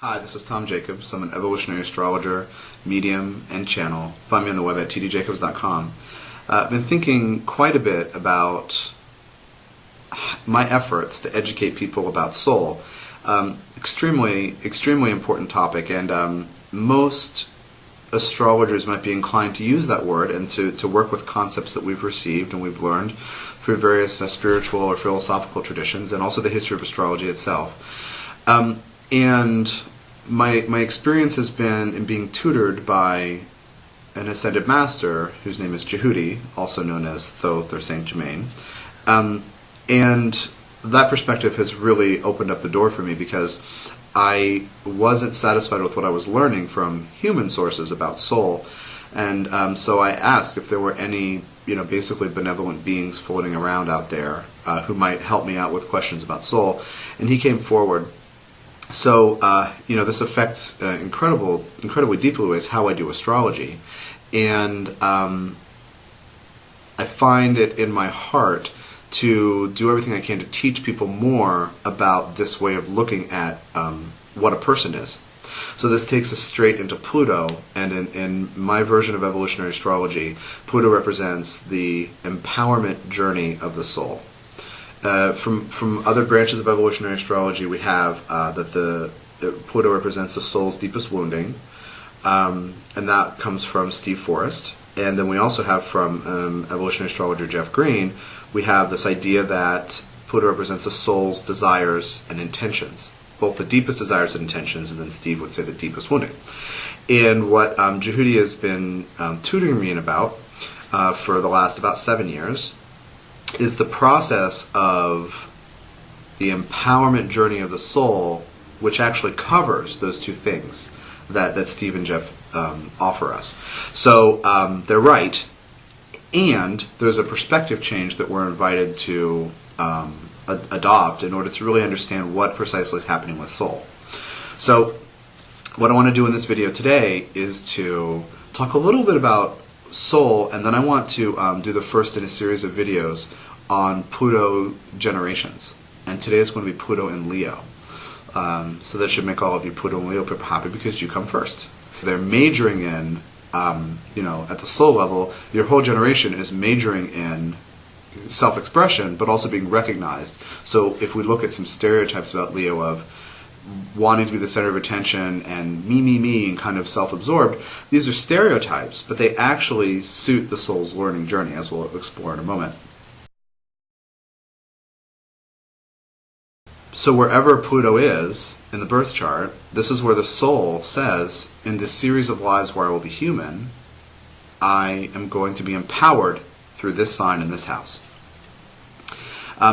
Hi, this is Tom Jacobs. I'm an evolutionary astrologer, medium, and channel. Find me on the web at TomJacobsPlutoLeo.avi. I've been thinking quite a bit about my efforts to educate people about soul. Extremely important topic, and most astrologers might be inclined to use that word and to work with concepts that we've received and we've learned through various spiritual or philosophical traditions, and also the history of astrology itself. And my experience has been in being tutored by an ascended master whose name is Jehudi, also known as Thoth or Saint Germain. And that perspective has really opened up the door for me, because I wasn't satisfied with what I was learning from human sources about soul. And so I asked if there were any, basically benevolent beings floating around out there who might help me out with questions about soul. And he came forward. So, this affects incredibly deeply ways how I do astrology. And I find it in my heart to do everything I can to teach people more about this way of looking at what a person is. So this takes us straight into Pluto, and in my version of evolutionary astrology, Pluto represents the empowerment journey of the soul. From other branches of evolutionary astrology, we have that Pluto represents the soul's deepest wounding, and that comes from Steve Forrest. And then we also have from evolutionary astrologer Jeff Green, we have this idea that Pluto represents the soul's desires and intentions, both the deepest desires and intentions, and then Steve would say the deepest wounding. And what Jehudi has been tutoring me about for the last about 7 years is the process of the empowerment journey of the soul, which actually covers those two things that Steve and Jeff offer us. So they're right, and there's a perspective change that we're invited to adopt in order to really understand what precisely is happening with soul. So what I want to do in this video today is to talk a little bit about soul, and then I want to do the first in a series of videos on Pluto generations. And today is going to be Pluto in Leo. So that should make all of you Pluto and Leo people happy, because you come first. They're majoring in, at the soul level, your whole generation is majoring in self-expression, but also being recognized. So if we look at some stereotypes about Leo of wanting to be the center of attention and me, and kind of self-absorbed, these are stereotypes, but they actually suit the soul's learning journey, as we'll explore in a moment. So wherever Pluto is in the birth chart, this is where the soul says, in this series of lives where I will be human, I am going to be empowered through this sign in this house.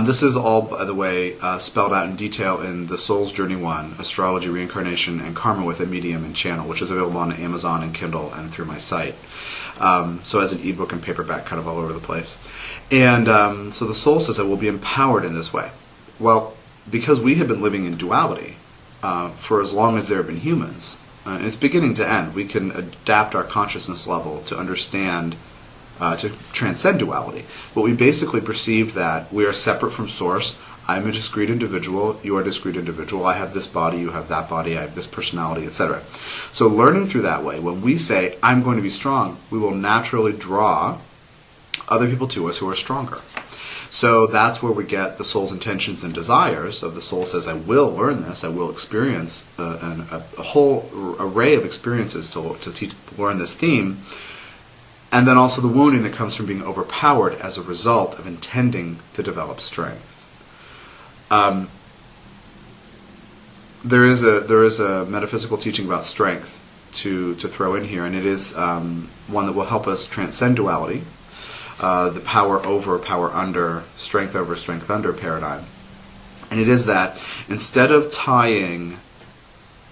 This is all, by the way, spelled out in detail in the Soul's Journey 1, Astrology, Reincarnation, and Karma with a Medium and Channel, which is available on Amazon and Kindle and through my site. So as an ebook and paperback, kind of all over the place. And so the soul says I will be empowered in this way. Well, because we have been living in duality for as long as there have been humans, and it's beginning to end, we can adapt our consciousness level to understand, to transcend duality. But we basically perceive that we are separate from Source. I'm a discrete individual, you are a discrete individual, I have this body, you have that body, I have this personality, etc. So learning through that way, when we say, I'm going to be strong, we will naturally draw other people to us who are stronger. So that's where we get the soul's intentions and desires of the soul says, I will learn this, I will experience a whole array of experiences to learn this theme. And then also the wounding that comes from being overpowered as a result of intending to develop strength. There is a metaphysical teaching about strength to throw in here, and it is one that will help us transcend duality. The power over, power under, strength over, strength under paradigm. And it is that instead of tying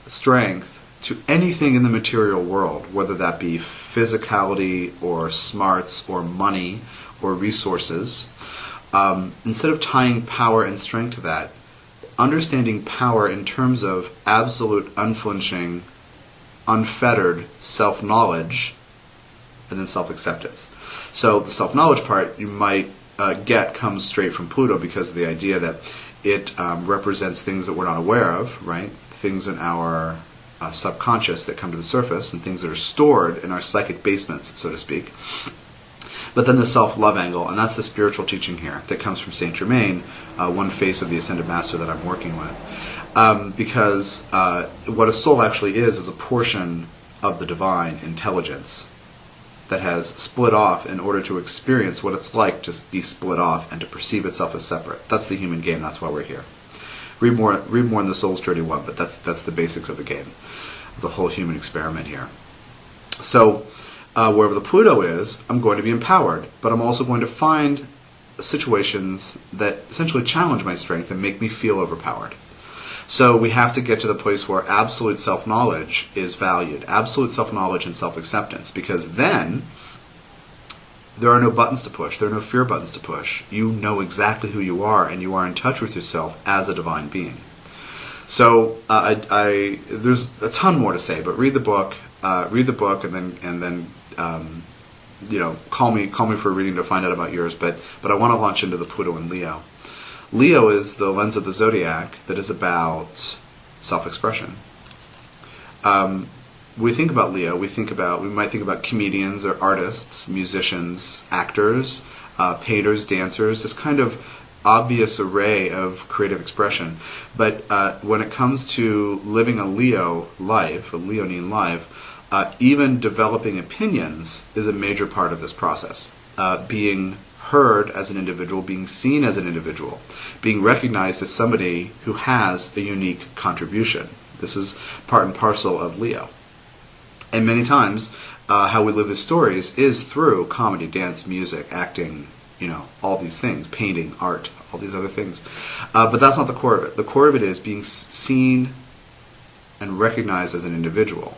strength to anything in the material world, whether that be physicality or smarts or money or resources, instead of tying power and strength to that, understanding power in terms of absolute, unflinching, unfettered self-knowledge, and then self-acceptance. So the self-knowledge part you might get comes straight from Pluto, because of the idea that it represents things that we're not aware of, right? things in our subconscious that come to the surface and things that are stored in our psychic basements, so to speak. But then the self-love angle, and that's the spiritual teaching here that comes from Saint Germain, one face of the Ascended Master that I'm working with. Because what a soul actually is a portion of the divine intelligence that has split off in order to experience what it's like to be split off and to perceive itself as separate. That's the human game. That's why we're here. Read more in The Soul's Journey 1, but that's the basics of the game, the whole human experiment here. So wherever the Pluto is, I'm going to be empowered, but I'm also going to find situations that essentially challenge my strength and make me feel overpowered. So we have to get to the place where absolute self-knowledge is valued, absolute self-knowledge and self-acceptance, because then there are no buttons to push, there are no fear buttons to push. You know exactly who you are, and you are in touch with yourself as a divine being. So there's a ton more to say, but read the book, and then call me for a reading to find out about yours. But I want to launch into the Pluto and Leo. Leo is the lens of the zodiac that is about self-expression. We think about Leo, we might think about comedians or artists, musicians, actors, painters, dancers, this kind of obvious array of creative expression. But when it comes to living a Leo life, a Leonine life, even developing opinions is a major part of this process. Being heard as an individual, being seen as an individual, being recognized as somebody who has a unique contribution. This is part and parcel of Leo. And many times, how we live the stories is through comedy, dance, music, acting, all these things, painting, art, all these other things. But that's not the core of it. The core of it is being seen and recognized as an individual.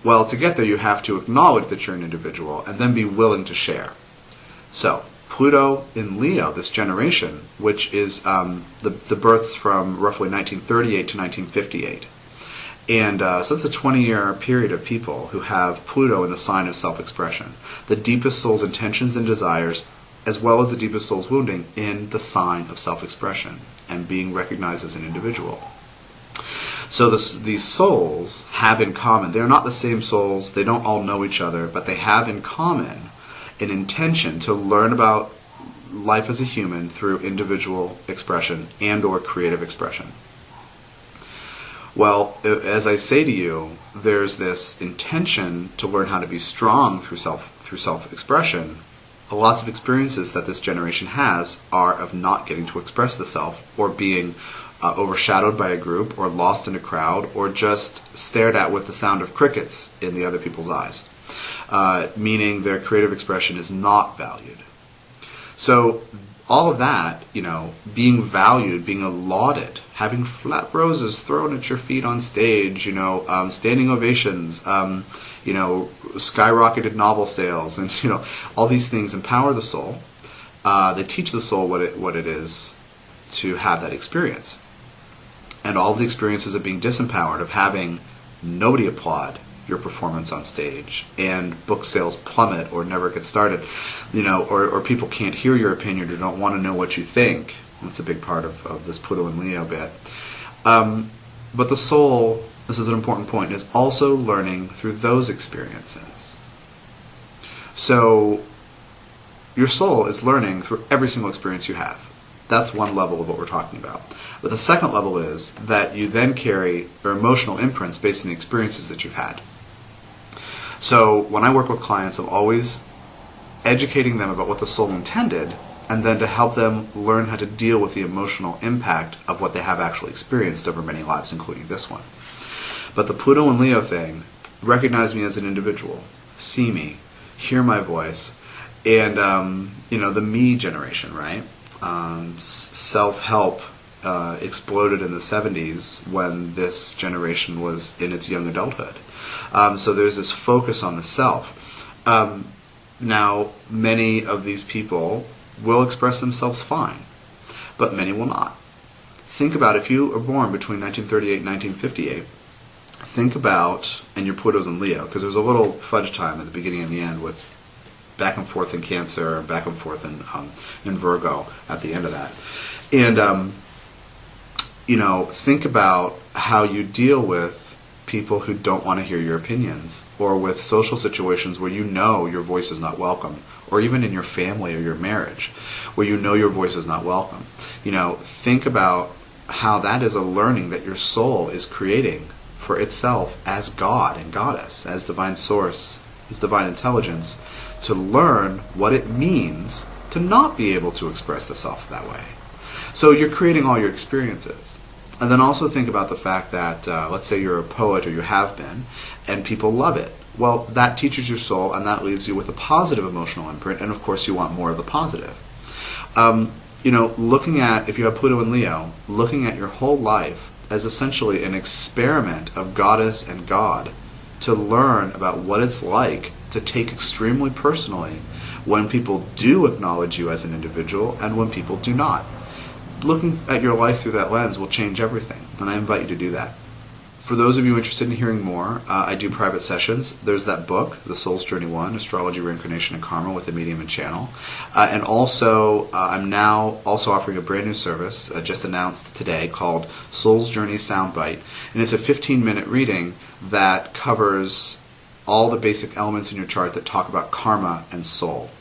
Well, to get there, you have to acknowledge that you're an individual and then be willing to share. So, Pluto in Leo, this generation, which is the births from roughly 1938 to 1958. And so it's a 20-year period of people who have Pluto in the sign of self-expression. The deepest soul's intentions and desires, as well as the deepest soul's wounding, in the sign of self-expression and being recognized as an individual. So these souls have in common, they're not the same souls, they don't all know each other, but they have in common an intention to learn about life as a human through individual expression and or creative expression. Well, as I say to you, there's this intention to learn how to be strong through self-expression. Lots of experiences that this generation has are of not getting to express the self, or being overshadowed by a group, or lost in a crowd, or just stared at with the sound of crickets in the other people's eyes. Meaning their creative expression is not valued. So all of that, being valued, being lauded, having flat roses thrown at your feet on stage, standing ovations, skyrocketed novel sales, and all these things empower the soul. They teach the soul what it is to have that experience. And all the experiences of being disempowered, of having nobody applaud your performance on stage, and book sales plummet or never get started, or people can't hear your opinion or don't want to know what you think. That's a big part of this Pluto and Leo bit. But the soul, this is an important point, is also learning through those experiences. So your soul is learning through every single experience you have. That's one level of what we're talking about. But the second level is that you then carry your emotional imprints based on the experiences that you've had. So when I work with clients, I'm always educating them about what the soul intended, and then to help them learn how to deal with the emotional impact of what they have actually experienced over many lives, including this one. But the Pluto and Leo thing, recognize me as an individual, see me, hear my voice, and the me generation, right? Self-help exploded in the 70s when this generation was in its young adulthood. So there's this focus on the self. Now, many of these people will express themselves fine, but many will not. Think about if you are born between 1938 and 1958, think about, and your Pluto's in Leo, because there's a little fudge time at the beginning and the end with back and forth in Cancer, and back and forth in Virgo at the end of that. And think about how you deal with people who don't want to hear your opinions, or with social situations where your voice is not welcome, or even in your family or your marriage where your voice is not welcome. Think about how that is a learning that your soul is creating for itself as God and Goddess, as divine source, as divine intelligence, to learn what it means to not be able to express the self that way. So you're creating all your experiences. And then also think about the fact that, let's say you're a poet, or you have been, and people love it. Well, that teaches your soul, and that leaves you with a positive emotional imprint, and of course you want more of the positive. Looking at, if you have Pluto and Leo, looking at your whole life as essentially an experiment of Goddess and God to learn about what it's like to take extremely personally when people do acknowledge you as an individual and when people do not. Looking at your life through that lens will change everything, and I invite you to do that. For those of you interested in hearing more, I do private sessions. There's that book, The Soul's Journey 1, Astrology, Reincarnation, and Karma with a Medium and Channel. And also, I'm now also offering a brand new service, just announced today, called Soul's Journey Soundbite. And it's a 15-minute reading that covers all the basic elements in your chart that talk about karma and soul.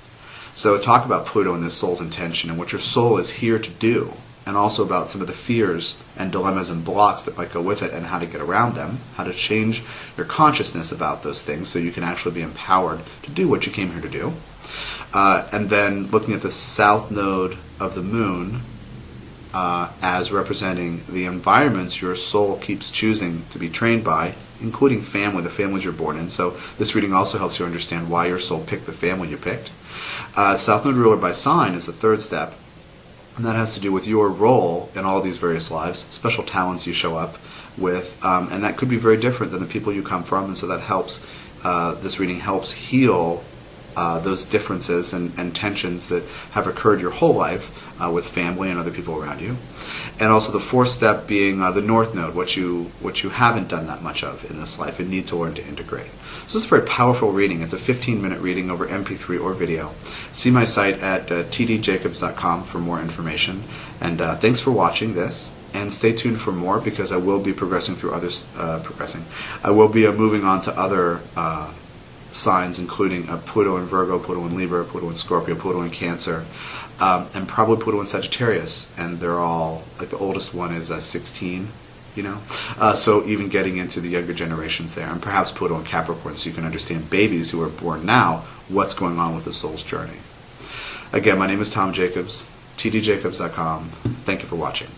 So talk about Pluto and this soul's intention and what your soul is here to do, and also about some of the fears and dilemmas and blocks that might go with it and how to get around them, how to change your consciousnness about those things so you can actually be empowered to do what you came here to do. And then looking at the south node of the moon as representing the environments your soul keeps choosing to be trained by, including family, the families you're born in. So this reading also helps you understand why your soul picked the family you picked. South node ruler by sign is the third step. And that has to do with your role in all these various lives, special talents you show up with, and that could be very different than the people you come from, and so that helps, this reading helps heal those differences and tensions that have occurred your whole life with family and other people around you. And also the fourth step being the north node, what you haven't done that much of in this life and need to learn to integrate. So it's a very powerful reading. It's a 15-minute reading over MP3 or video. See my site at TomJacobs.com for more information. And thanks for watching this. And stay tuned for more, because I will be progressing through others. I will be moving on to other signs, including Pluto in Virgo, Pluto in Libra, Pluto in Scorpio, Pluto in Cancer, and probably Pluto in Sagittarius. And they're all, like, the oldest one is 16. So even getting into the younger generations there, and perhaps Pluto and Capricorn, so you can understand babies who are born now, what's going on with the soul's journey. Again, my name is Tom Jacobs, TomJacobs.com. Thank you for watching.